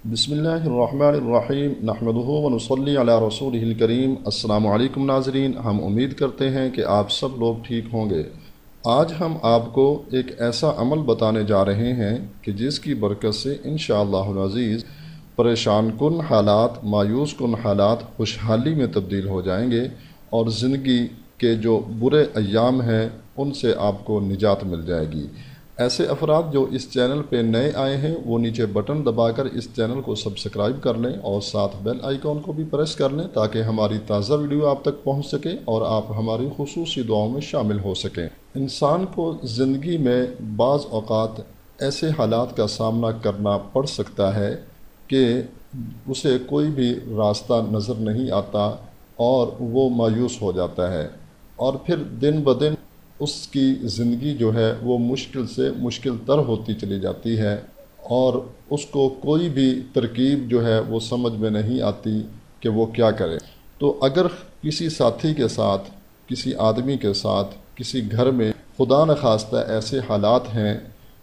بسم اللہ الرحمن الرحیم نحمدہ ونصلی علی رسولہ الکریم۔ السلام علیکم ناظرین، ہم امید کرتے ہیں کہ آپ سب لوگ ٹھیک ہوں گے۔ آج ہم آپ کو ایک ایسا عمل بتانے جا رہے ہیں کہ جس کی برکت سے انشاءاللہ العزیز پریشان کن حالات، مایوس کن حالات خوشحالی میں تبدیل ہو جائیں گے اور زندگی کے جو برے ایام ہیں ان سے آپ کو نجات مل جائے گی۔ ایسے افراد جو اس چینل پہ نئے آئے ہیں وہ نیچے بٹن دبا کر اس چینل کو سبسکرائب کر لیں اور ساتھ بیل آئیکن کو بھی پریس کر لیں تاکہ ہماری تازہ ویڈیو آپ تک پہنچ سکے اور آپ ہماری خصوصی دعاؤں میں شامل ہو سکیں۔ انسان کو زندگی میں بعض اوقات ایسے حالات کا سامنا کرنا پڑ سکتا ہے کہ اسے کوئی بھی راستہ نظر نہیں آتا اور وہ مایوس ہو جاتا ہے، اور پھر دن بدن اس کی زندگی جو ہے وہ مشکل سے مشکل تر ہوتی چلی جاتی ہے اور اس کو کوئی بھی ترکیب جو ہے وہ سمجھ میں نہیں آتی کہ وہ کیا کرے۔ تو اگر کسی ساتھی کے ساتھ، کسی آدمی کے ساتھ، کسی گھر میں خدا نخواستہ ایسے حالات ہیں،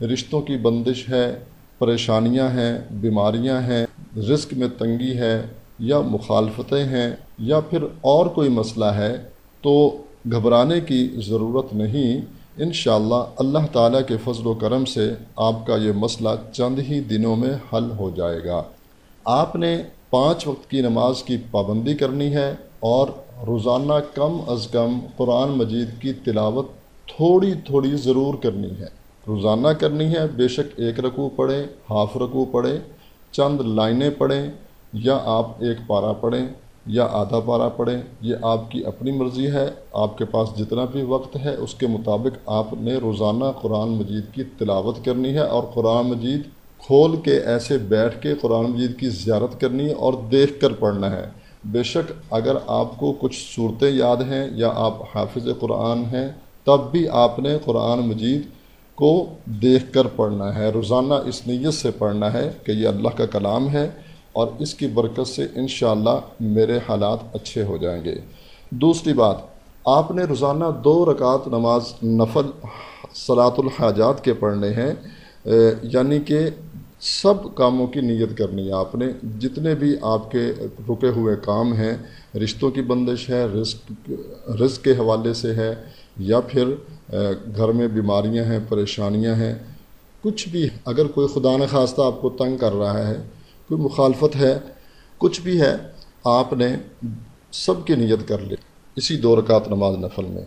رشتوں کی بندش ہے، پریشانیاں ہیں، بیماریاں ہیں، رزق میں تنگی ہے یا مخالفتیں ہیں یا پھر اور کوئی مسئلہ ہے، تو گھبرانے کی ضرورت نہیں۔ انشاءاللہ اللہ تعالیٰ کے فضل و کرم سے آپ کا یہ مسئلہ چند ہی دنوں میں حل ہو جائے گا۔ آپ نے 5 وقت کی نماز کی پابندی کرنی ہے اور روزانہ کم از کم قرآن مجید کی تلاوت تھوڑی تھوڑی ضرور کرنی ہے، روزانہ کرنی ہے۔ بے شک 1 رکوع پڑھیں، ہاف رکوع پڑھیں، چند لائنیں پڑھیں، یا آپ 1 پارہ پڑھیں یا آدھا پارہ پڑھیں، یہ آپ کی اپنی مرضی ہے۔ آپ کے پاس جتنا بھی وقت ہے اس کے مطابق آپ نے روزانہ قرآن مجید کی تلاوت کرنی ہے اور قرآن مجید کھول کے ایسے بیٹھ کے قرآن مجید کی زیارت کرنی ہے اور دیکھ کر پڑھنا ہے۔ بے شک اگر آپ کو کچھ صورتیں یاد ہیں یا آپ حافظ قرآن ہیں تب بھی آپ نے قرآن مجید کو دیکھ کر پڑھنا ہے، روزانہ اس نیت سے پڑھنا ہے کہ یہ اللہ کا کلام ہے اور اس کی برکت سے انشاءاللہ میرے حالات اچھے ہو جائیں گے۔ دوسری بات، آپ نے روزانہ 2 رکعت نماز نفل صلاۃ الحاجات کے پڑھنے ہیں، یعنی کہ سب کاموں کی نیت کرنی ہے آپ نے، جتنے بھی آپ کے رکے ہوئے کام ہیں، رشتوں کی بندش ہے، رزق کے حوالے سے ہے، یا پھر گھر میں بیماریاں ہیں، پریشانیاں ہیں، کچھ بھی اگر کوئی خدا نخواستہ آپ کو تنگ کر رہا ہے، کوئی مخالفت ہے، کچھ بھی ہے، آپ نے سب کی نیت کر لی اسی 2 رکعت نماز نفل میں۔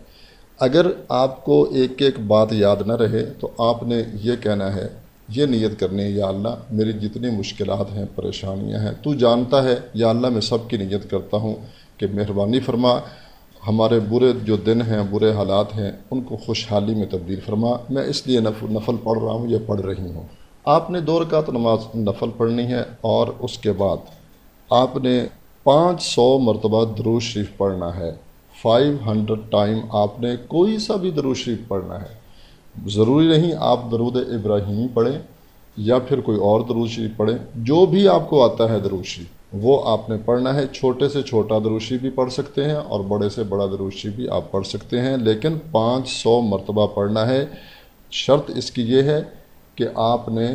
اگر آپ کو ایک ایک بات یاد نہ رہے تو آپ نے یہ کہنا ہے، یہ نیت کرنی ہے، یا اللہ میری جتنی مشکلات ہیں، پریشانیاں ہیں، تو جانتا ہے، یا اللہ میں سب کی نیت کرتا ہوں کہ مہربانی فرما، ہمارے برے جو دن ہیں، برے حالات ہیں، ان کو خوشحالی میں تبدیل فرما، میں اس لیے نفل پڑھ رہا ہوں یا پڑھ رہی ہوں۔ آپ نے 2 رکعت نماز نفل پڑھنی ہے اور اس کے بعد آپ نے 500 مرتبہ درود شریف پڑھنا ہے۔ 500 ٹائم آپ نے کوئی سا بھی درود شریف پڑھنا ہے، ضروری نہیں آپ درود ابراہیمی پڑھیں یا پھر کوئی اور درود شریف پڑھیں، جو بھی آپ کو آتا ہے درود شریف وہ آپ نے پڑھنا ہے۔ چھوٹے سے چھوٹا درود شریف بھی پڑھ سکتے ہیں اور بڑے سے بڑا درود شریف بھی آپ پڑھ سکتے ہیں، لیکن 500 مرتبہ پڑھنا ہے۔ شرط اس کی یہ ہے کہ آپ نے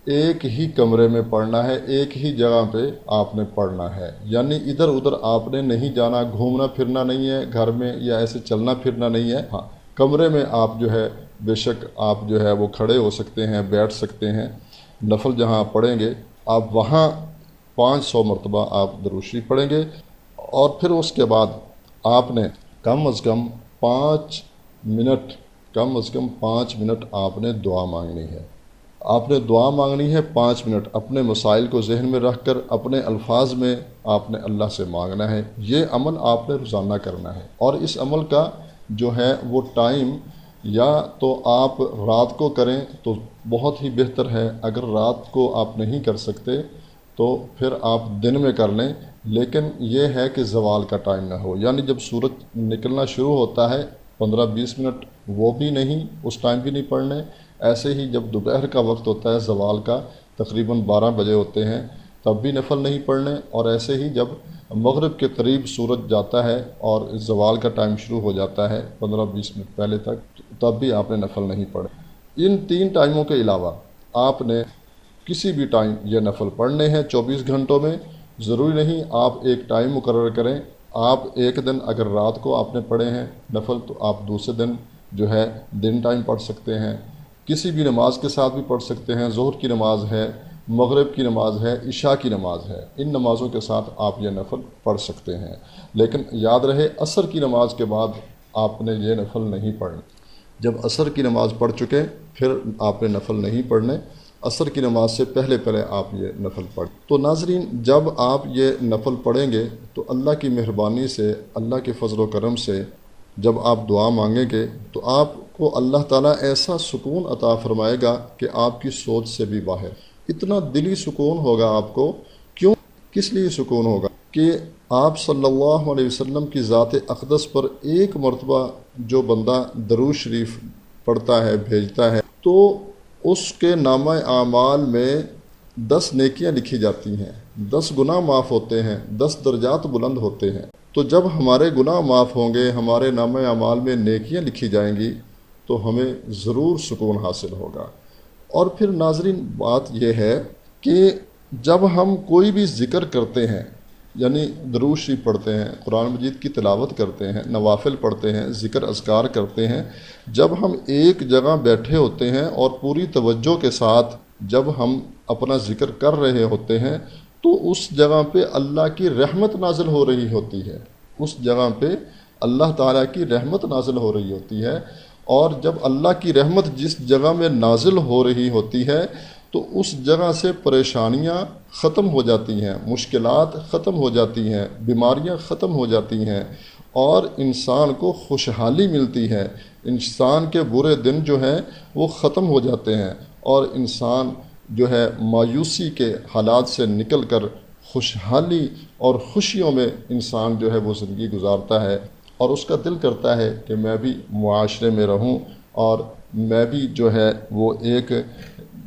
ایک ہی کمرے میں پڑھنا ہے، ایک ہی جگہ پہ آپ نے پڑھنا ہے، یعنی ادھر ادھر آپ نے نہیں جانا، گھومنا پھرنا نہیں ہے گھر میں، یا ایسے چلنا پھرنا نہیں ہے۔ ہاں، کمرے میں آپ جو ہے بے شک آپ جو ہے وہ کھڑے ہو سکتے ہیں، بیٹھ سکتے ہیں، نفل جہاں پڑھیں گے آپ وہاں 500 مرتبہ آپ درود شریف پڑھیں گے، اور پھر اس کے بعد آپ نے کم از کم 5 منٹ آپ نے دعا مانگنی ہے۔ آپ نے دعا مانگنی ہے 5 منٹ، اپنے مسائل کو ذہن میں رکھ کر اپنے الفاظ میں آپ نے اللہ سے مانگنا ہے۔ یہ عمل آپ نے روزانہ کرنا ہے، اور اس عمل کا جو ہے وہ ٹائم یا تو آپ رات کو کریں تو بہت ہی بہتر ہے، اگر رات کو آپ نہیں کر سکتے تو پھر آپ دن میں کر لیں، لیکن یہ ہے کہ زوال کا ٹائم نہ ہو، یعنی جب سورج نکلنا شروع ہوتا ہے 15-20 منٹ وہ بھی نہیں، اس ٹائم بھی نہیں پڑھنے۔ ایسے ہی جب دوپہر کا وقت ہوتا ہے زوال کا، تقریباً 12 بجے ہوتے ہیں، تب بھی نفل نہیں پڑھنے، اور ایسے ہی جب مغرب کے قریب سورج جاتا ہے اور زوال کا ٹائم شروع ہو جاتا ہے 15-20 منٹ پہلے تک، تب بھی آپ نے نفل نہیں پڑھے۔ ان 3 ٹائموں کے علاوہ آپ نے کسی بھی ٹائم یہ نفل پڑھنے ہیں 24 گھنٹوں میں، ضروری نہیں آپ ایک ٹائم مقرر کریں۔ آپ ایک دن اگر رات کو آپ نے پڑھے ہیں نفل تو آپ دوسرے دن جو ہے دن ٹائم پڑھ سکتے ہیں، کسی بھی نماز کے ساتھ بھی پڑھ سکتے ہیں۔ ظہر کی نماز ہے، مغرب کی نماز ہے، عشاء کی نماز ہے، ان نمازوں کے ساتھ آپ یہ نفل پڑھ سکتے ہیں، لیکن یاد رہے عصر کی نماز کے بعد آپ نے یہ نفل نہیں پڑھنا۔ جب عصر کی نماز پڑھ چکے پھر آپ نے نفل نہیں پڑھنے، عصر کی نماز سے پہلے آپ یہ نفل پڑھ۔ تو ناظرین، جب آپ یہ نفل پڑھیں گے تو اللہ کی مہربانی سے، اللہ کے فضل و کرم سے جب آپ دعا مانگیں گے تو آپ کو اللہ تعالیٰ ایسا سکون عطا فرمائے گا کہ آپ کی سوچ سے بھی باہر، اتنا دلی سکون ہوگا آپ کو۔ کیوں؟ کس لیے سکون ہوگا کہ آپ صلی اللہ علیہ وسلم کی ذات اقدس پر ایک مرتبہ جو بندہ درود شریف پڑھتا ہے، بھیجتا ہے، تو اس کے نامہ اعمال میں 10 نیکیاں لکھی جاتی ہیں، 10 گناہ معاف ہوتے ہیں، 10 درجات بلند ہوتے ہیں۔ تو جب ہمارے گناہ معاف ہوں گے، ہمارے نامہ اعمال میں نیکیاں لکھی جائیں گی تو ہمیں ضرور سکون حاصل ہوگا۔ اور پھر ناظرین بات یہ ہے کہ جب ہم کوئی بھی ذکر کرتے ہیں، یعنی درود شریف پڑھتے ہیں، قرآن مجید کی تلاوت کرتے ہیں، نوافل پڑھتے ہیں، ذکر اذکار کرتے ہیں، جب ہم ایک جگہ بیٹھے ہوتے ہیں اور پوری توجہ کے ساتھ جب ہم اپنا ذکر کر رہے ہوتے ہیں تو اس جگہ پہ اللہ کی رحمت نازل ہو رہی ہوتی ہے، اس جگہ پہ اللہ تعالیٰ کی رحمت نازل ہو رہی ہوتی ہے۔ اور جب اللہ کی رحمت جس جگہ میں نازل ہو رہی ہوتی ہے تو اس جگہ سے پریشانیاں ختم ہو جاتی ہیں، مشکلات ختم ہو جاتی ہیں، بیماریاں ختم ہو جاتی ہیں اور انسان کو خوشحالی ملتی ہے۔ انسان کے برے دن جو ہیں وہ ختم ہو جاتے ہیں اور انسان جو ہے مایوسی کے حالات سے نکل کر خوشحالی اور خوشیوں میں انسان جو ہے وہ زندگی گزارتا ہے، اور اس کا دل کرتا ہے کہ میں بھی معاشرے میں رہوں اور میں بھی جو ہے وہ ایک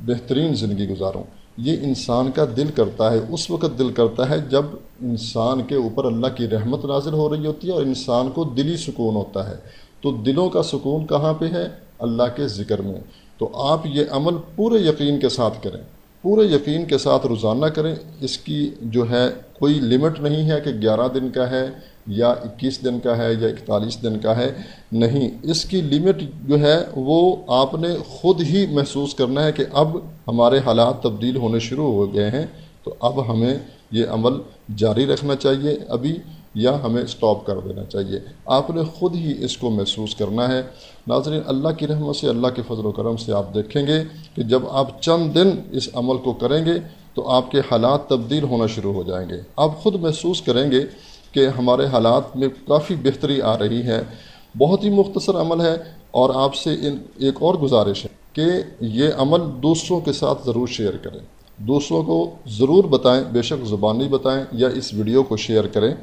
بہترین زندگی گزاروں۔ یہ انسان کا دل کرتا ہے، اس وقت دل کرتا ہے جب انسان کے اوپر اللہ کی رحمت نازل ہو رہی ہوتی ہے اور انسان کو دلی سکون ہوتا ہے۔ تو دلوں کا سکون کہاں پہ ہے؟ اللہ کے ذکر میں۔ تو آپ یہ عمل پورے یقین کے ساتھ کریں، پورے یقین کے ساتھ روزانہ کریں۔ اس کی جو ہے کوئی لمٹ نہیں ہے کہ 11 دن کا ہے یا 21 دن کا ہے یا 41 دن کا ہے، نہیں، اس کی لمٹ جو ہے وہ آپ نے خود ہی محسوس کرنا ہے کہ اب ہمارے حالات تبدیل ہونے شروع ہو گئے ہیں تو اب ہمیں یہ عمل جاری رکھنا چاہیے ابھی یا ہمیں سٹاپ کر دینا چاہیے۔ آپ نے خود ہی اس کو محسوس کرنا ہے۔ ناظرین، اللہ کی رحمت سے، اللہ کے فضل و کرم سے آپ دیکھیں گے کہ جب آپ چند دن اس عمل کو کریں گے تو آپ کے حالات تبدیل ہونا شروع ہو جائیں گے۔ آپ خود محسوس کریں گے کہ ہمارے حالات میں کافی بہتری آ رہی ہے۔ بہت ہی مختصر عمل ہے اور آپ سے ایک اور گزارش ہے کہ یہ عمل دوسروں کے ساتھ ضرور شیئر کریں، دوسروں کو ضرور بتائیں، بے شک زبانی بتائیں یا اس ویڈیو کو شیئر کریں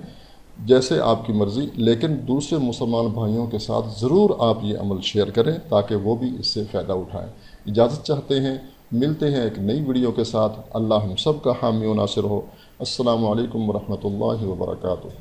جیسے آپ کی مرضی، لیکن دوسرے مسلمان بھائیوں کے ساتھ ضرور آپ یہ عمل شیئر کریں تاکہ وہ بھی اس سے فائدہ اٹھائیں۔ اجازت چاہتے ہیں، ملتے ہیں ایک نئی ویڈیو کے ساتھ۔ اللہ ہم سب کا حامی و ناصر ہو۔ السلام علیکم ورحمۃ اللہ وبرکاتہ۔